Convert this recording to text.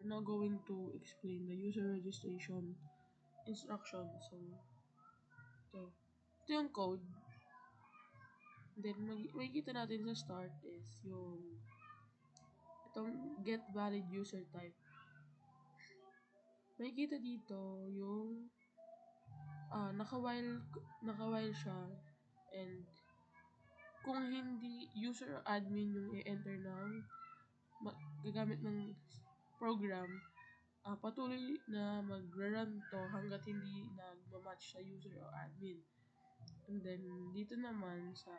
we're now going to explain the user registration instruction. So, ito yung code. Then, makikita natin sa start is yung itong get valid user type. Makikita dito yung naka-while siya, and kung hindi user or admin yung i-enter ng gagamit ng program, patuloy na mag-run to hanggat hindi nagmamatch sa user o admin. And then, dito naman sa